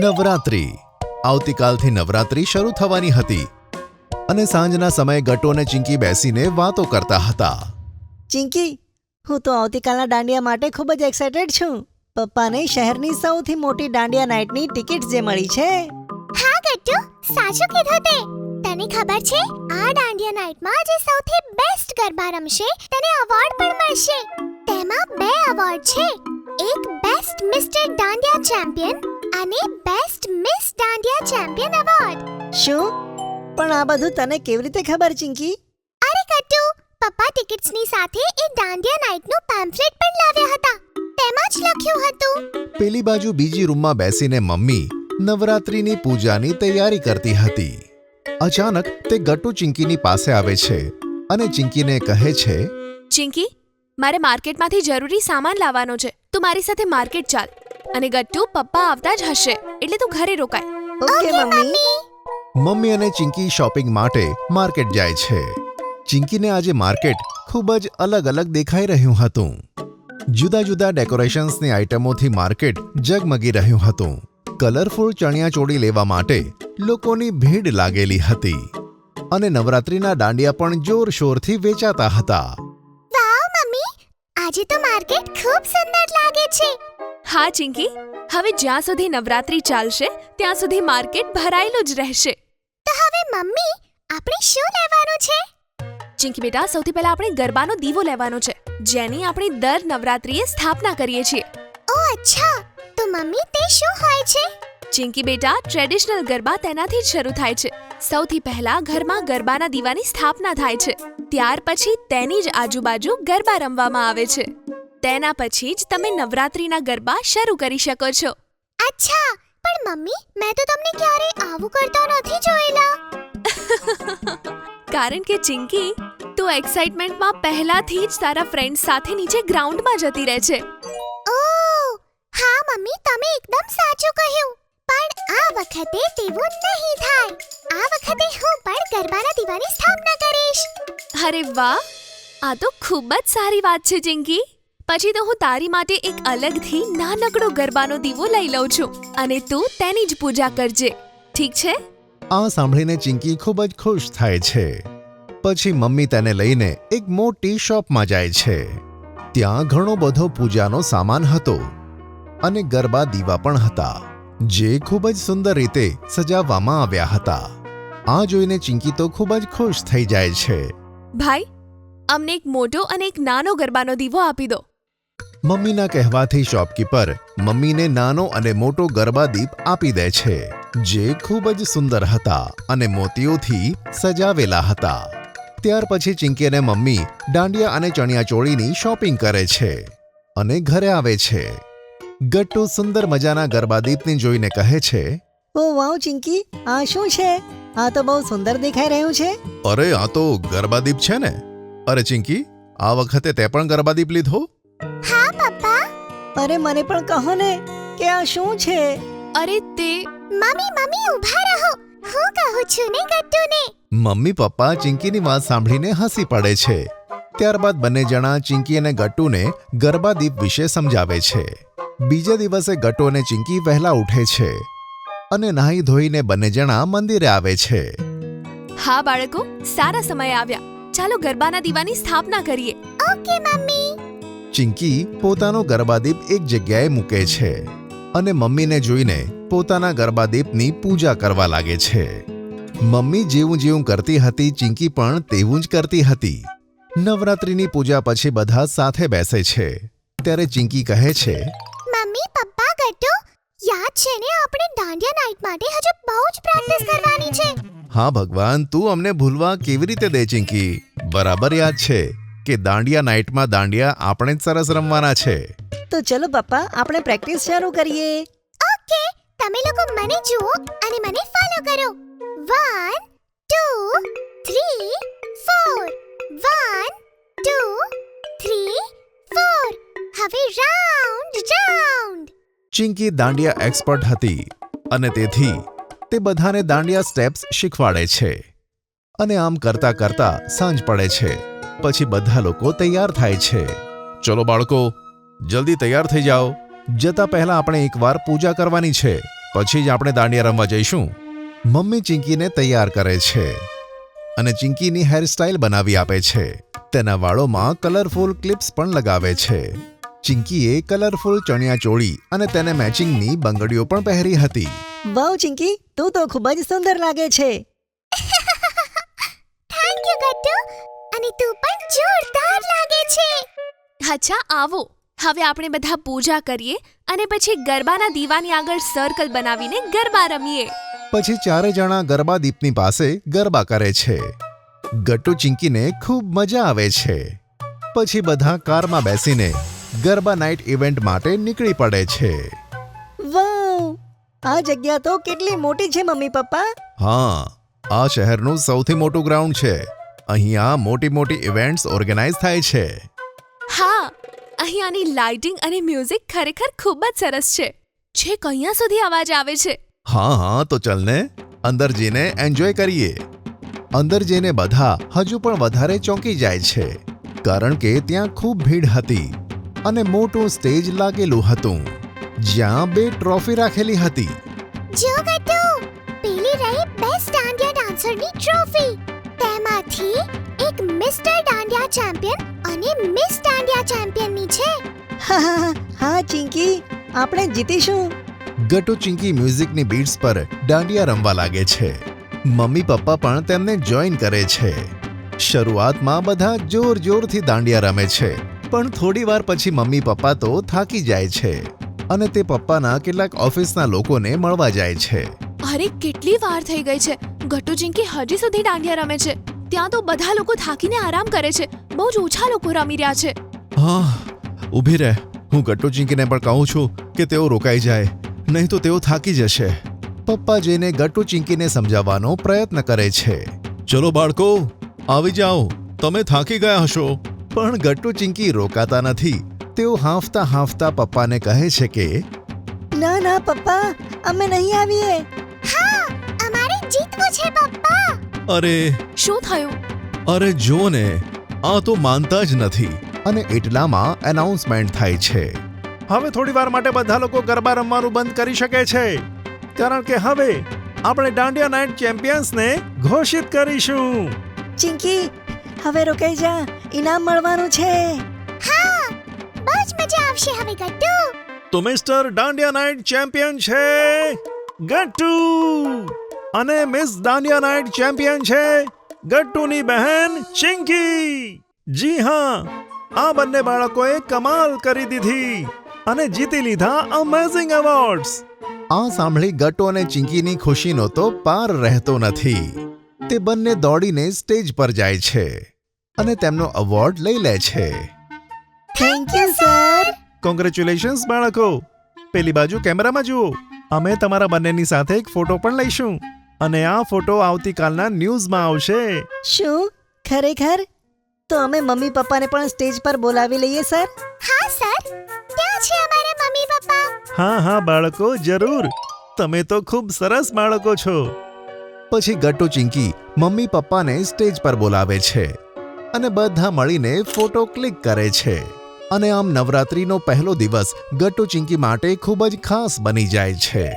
નવરાત્રી આવતીકાલથી નવરાત્રી શરૂ થવાની હતી અને સાંજના સમયે ગટ્ટુ અને ચિંકી બેસીને વાતો કરતા હતા. ચિંકી, હું તો આવતીકાલના દાંડિયા માટે ખૂબ જ એક્સાઇટેડ છું. પપ્પાને શહેરની સૌથી મોટી દાંડિયા નાઇટની ટિકિટ જે મળી છે. હા ગટ્ટુ, સાચું કીધું તે. તને ખબર છે, આ દાંડિયા નાઇટમાં જે સૌથી બેસ્ટ ગરબા રમશે તેને એવોર્ડ પણ મળશે. તેમાં 2 એવોર્ડ છે, એક બેસ્ટ મિસ્ટર દાંડિયા ચેમ્પિયન અને best miss dandiya champion award. શું? પણ આ બધું તને કેવી રીતે ખબર, ચિંકી? અરે ગટ્ટુ, પપ્પા ટિકિટ્સની સાથે એ દાંડિયા નાઇટનું પેમ્ફલેટ પણ લાવ્યા હતા. તેમાં જ લખ્યું હતું. પેલી બાજુ બીજી રૂમમાં બેસીને મમ્મી નવરાત્રીની પૂજાની તૈયારી કરતી હતી. અચાનક તે ગટ્ટુ ચિંકીની પાસે આવે છે અને ચિંકીને કહે છે, ચિંકી, મારે માર્કેટમાંથી જરૂરી સામાન લાવવાનો છે. તું મારી સાથે માર્કેટ ચાલ. અને ગટ્ટુ, પપ્પા આવતા જ હશે એટલે તું ઘરે રોકાય. Okay mummy. મમ્મી અને ચિંકી શોપિંગ માટે માર્કેટ જાય છે. ચિંકીને આજે માર્કેટ ખૂબ જ અલગ અલગ દેખાઈ રહ્યું હતું. જુદા જુદા ડેકોરેશન્સની આઇટમોથી માર્કેટ ઝગમગી રહ્યું હતું. કલરફુલ ચણિયાચોળી લેવા માટે લોકોની ભીડ લાગેલી હતી અને નવરાત્રીના દાંડિયા પણ જોરશોરથી વેચાતા હતા. વાવ મમ્મી, આજે તો માર્કેટ ખૂબ સુંદર લાગે છે. હા ચિંકી, હવે જ્યાં સુધી નવરાત્રી ચાલશે ત્યાં સુધી માર્કેટ ભરાયેલું જ રહેશે. તો હવે મમ્મી, આપણે શું લેવાનું છે? ચિંકી બેટા, સૌથી પહેલા આપણે ગરબાનો દીવો લેવાનો છે, જેની આપણે દર નવરાત્રીએ સ્થાપના કરીએ છીએ. ઓ અચ્છા, તો મમ્મી તે શું હોય છે? ચિંકી બેટા, ટ્રેડિશનલ ગરબા તેનાથી જ શરૂ થાય છે. સૌથી પહેલા ઘરમાં ગરબાના દીવાની સ્થાપના થાય છે. ત્યાર પછી તેની જ આજુબાજુ ગરબા રમવામાં આવે છે. તેના પછી જ તમે નવરાત્રીના ગરબા શરૂ કરી શકો છો. અચ્છા, પણ મમ્મી, મેં તો તમને ક્યારેય આવું કરતા નથી જોયેલા. કારણ કે ચિંકી, તું એક્સાઇટમેન્ટમાં પહેલાથી જ તારા ફ્રેન્ડ્સ સાથે નીચે ગ્રાઉન્ડમાં જતી રહે છે. ઓહ, હા મમ્મી, તમે એકદમ સાચું કહ્યું. પણ આ વખતે તેવું નહીં થાય. આ વખતે હું પણ ગરબાના દીવાની સ્થાપના કરીશ. અરે વાહ, આ તો ખૂબ જ સારી વાત છે ચિંકી. પછી તો હું તારી માટે એક અલગથી નાનકડો ગરબાનો દીવો લઈ લઉં છું અને તું તેની જ પૂજા કરજે. ઠીક છે? આ સાંભળીને ચિંકી ખૂબ જ ખુશ થાય છે. પછી મમ્મી તેને લઈને એક મોટી શોપમાં જાય છે. ત્યાં ઘણો બધો પૂજાનો સામાન હતો અને ગરબા દીવા પણ હતા, જે ખૂબ જ સુંદર રીતે સજાવવામાં આવ્યા હતા. આ જોઈને ચિંકી તો ખૂબ જ ખુશ થઈ જાય છે. ભાઈ, અમને એક મોટો અને એક નાનો ગરબાનો દીવો આપી દો. મમ્મીના કહેવાથી શોપકીપર મમ્મીને નાનો અને મોટો ગરબા દીપ આપી દે છે, જે ખૂબ જ સુંદર હતા અને મોતીઓથી સજાવેલા હતા. ત્યાર પછી ચિંકી અને મમ્મી દાંડિયા અને ચણિયાચોળીની શોપિંગ કરે છે અને ઘરે આવે છે. ગટ્ટુ સુંદર મજાના ગરબા દીપને જોઈને કહે છે, ઓ વાવ ચિંકી, આ શું છે? આ તો બહુ સુંદર દેખાઈ રહ્યું છે. અરે આ તો ગરબા દીપ છે ને. અરે ચિંકી, આ વખતે તે પણ ગરબા દીપ લીધો? હા પપ્પા. અરે મને પણ કહો ને કે આ શું છે? અરે તે મમ્મી ઊભા રહો, હું કહું છું ને ગટ્ટુને. મમ્મી પપ્પા ચિંકીની વાત સાંભળીને હસી પડે છે. ત્યારબાદ બંને જણા ચિંકી અને ગટ્ટુને ગરબા દીપ વિશે સમજાવે છે. બીજા દિવસે ગટ્ટુ અને ચિંકી વહેલા ઉઠે છે અને નાહી ધોઈને બંને જણા મંદિરે આવે છે. હા બાળકો, સારા સમય આવ્યા. ચાલો ગરબાના દીવાની સ્થાપના કરીએ. Okay mummy. ચિંકી પોતાનો ગરબા દીપ એક જગ્યાએ મૂકે છે અને મમ્મીને જોઈને પોતાના ગરબા દીપની પૂજા કરવા લાગે છે. મમ્મી જેવું જેવું કરતી હતી, ચિંકી પણ તેવું જ કરતી હતી. નવરાત્રીની પૂજા પછી બધા સાથે બેસે છે. ત્યારે ચિંકી કહે છે, મમ્મી, પપ્પા, ગટ્ટુ, યાદ છે ને આપણે દાંડિયા નાઇટ માટે હજુ બહુ જ પ્રેક્ટિસ કરવાની છે. હા ભગવાન, તું અમને ભૂલવા કેવી રીતે દે ચિંકી? બરાબર યાદ છે કે દાંડિયા નાઇટમાં દાંડિયા આપણે જ સરસ રમવાના છે. તો ચલો પપ્પા, આપણે પ્રેક્ટિસ શરૂ કરીએ. ઓકે, તમે લોકો મને જુઓ અને મને ફોલો કરો. 1 2 3 4. 1 2 3 4. હવે રાઉન્ડ. ચિંકી દાંડિયા એક્સપર્ટ હતી અને તેથી તે બધાને દાંડિયા સ્ટેપ્સ શીખવાડે છે અને આમ કરતા કરતા સાંજ પડે છે. પછી બધા લોકો તૈયાર થાય છે. ચલો બાળકો, જલ્દી તૈયાર થઈ જાઓ. જતા પહેલા આપણે એકવાર પૂજા કરવાની છે, પછી જ આપણે દાંડિયા રમવા જઈશું. મમ્મી ચિંકીને તૈયાર કરે છે અને ચિંકીની હેરસ્ટાઇલ બનાવી આપે છે. તેના વાળોમાં કલરફુલ ક્લિપ્સ પણ લગાવે છે. ચિંકીએ કલરફુલ ચણિયાચોળી અને તેને મેચિંગની બંગડીઓ પણ પહેરી હતી. વાવ ચિંકી, તું તો ખૂબ જ સુંદર લાગે છે. Thank you Gattu. અને તું પણ જોરદાર લાગે છે. અચ્છા આવો, હવે આપણે બધા પૂજા કરીએ અને પછી ગરબાના દીવાની આગળ સર્કલ બનાવીને ગરબા રમીએ. પછી ચારે જણા ગરબા દીપની પાસે ગરબા કરે છે. ગટ્ટુ ચિંકીને ખૂબ મજા આવે છે. પછી બધા કારમાં બેસીને ગરબા નાઇટ ઇવેન્ટ માટે નીકળી પડે છે. વાવ, આ જગ્યા તો કેટલી મોટી છે મમ્મી પપ્પા. હા, આ શહેરનું સૌથી મોટું ગ્રાઉન્ડ છે. અહીંયા મોટી મોટી ઇવેન્ટ્સ ઓર્ગેનાઇઝ થાય છે. હા, અહીંયાની લાઇટિંગ અને મ્યુઝિક ખરેખર ખૂબ જ સરસ છે. છેક અહીંયા સુધી અવાજ આવે છે. હા, તો ચલ ને અંદર જઈને એન્જોય કરીએ. અંદર જઈને બધા હજુ પણ વધારે ચોંકી જાય છે, કારણ કે ત્યાં ખૂબ ભીડ હતી અને મોટું સ્ટેજ લાગેલું હતું, જ્યાં 2 ટ્રોફી રાખેલી હતી. જો ગટ્ટુ, પેલી રહી બેસ્ટ દાંડિયા ડાન્સરની ટ્રોફી. તેમાંથી એક મિસ્ટર દાંડિયા ચેમ્પિયન અને મિસ દાંડિયા ચેમ્પિયનની છે. હા ચિંકી, આપણે જીતીશું. ગટ્ટુ ચિંકી મ્યુઝિકની બીટ્સ પર દાંડિયા રમવા લાગે છે. મમ્મી પપ્પા પણ તેમને જોઈન કરે છે. શરૂઆતમાં બધા જોરથી દાંડિયા રમે છે, પણ થોડી વાર પછી મમ્મી પપ્પા તો થાકી જાય છે અને તે પપ્પાના કેટલાક ઓફિસના લોકોને મળવા જાય છે. અરે કેટલી વાર થઈ ગઈ છે, ગટ્ટુ ચિંકી હજી સુધી દાંડિયા રમે છે. ત્યાં તો બધા લોકો થાકીને આરામ કરે છે. બહુ જ ઓછા લોકો રમી રહ્યા છે. હા, ઊભી રહે. હું ગટ્ટુ ચિંકીને પણ કહું છું કે તેઓ રોકાઈ જાય, નહીં તો તેઓ થાકી જશે. પપ્પા જઈને ગટ્ટુ ચિંકીને સમજાવવાનો પ્રયત્ન કરે છે. ચલો બાળકો, આવી જાઓ, તમે થાકી ગયા હશો. પણ ગટ્ટુ ચિંકી રોકાતા નથી. તેઓ હાંફતા પપ્પાને કહે છે કે ના પપ્પા, અમે નહીં આવીએ. હા, અમારે જીતવું છે પપ્પા. અરે શું થયું? અરે જો ને, આ તો માનતા જ નથી. અને એટલામાં એનાઉન્સમેન્ટ થાય છે. હવે થોડી વાર માટે બધા લોકો ગરબા રમવાનું બંધ કરી શકે છે, કારણ કે હવે આપણે દાંડિયા નાઇટ ચેમ્પિયન્સને ઘોષિત કરીશું. ચિંકી, હવે રોકાઈ જા, ઇનામ મળવાનું છે. હા, બહુ જ મજા આવશે હવે ગટ્ટુ. તો મિસ્ટર દાંડિયા નાઇટ ચેમ્પિયન છે ગટ્ટુ અને મિસ દાંડિયા નાઇટ ચેમ્પિયન છે ગટ્ટુની બહેન ચિંકી. જી હા, આ બંને બાળકોએ કમાલ કરી દીધી અને જીતી લીધા અમેઝિંગ એવોર્ડ્સ. આ સાંભળી ગટ્ટુ અને ચિંકીની ખુશીનો તો પાર રહેતો નથી. તે બંને દોડીને સ્ટેજ પર જાય છે અને તેમનો એવોર્ડ લઈ લે છે. Thank you sir. કોંગ્રેચ્યુલેશન્સ બાળકો. પેલી બાજુ કેમેરામાં જુઓ. અમે તમારા બંનેની સાથે એક ફોટો પણ લઈશું અને આ ફોટો આવતીકાલના ન્યૂઝમાં આવશે. શું ખરેખર? તો અમે મમ્મી પપ્પાને પણ સ્ટેજ પર બોલાવી લઈએ સર. હા સર, ક્યાં છે અમારા મમ્મી પપ્પા? હા બાળકો, જરૂર. તમે તો ખૂબ સરસ બાળકો છો. પછી ગટ્ટુ ચિંકી મમ્મી પપ્પાને સ્ટેજ પર બોલાવે છે અને બધા મળીને ફોટો ક્લિક કરે છે. અને આમ નવરાત્રીનો પહેલો દિવસ ગટ્ટુ ચિંકી માટે ખૂબ જ ખાસ બની જાય છે.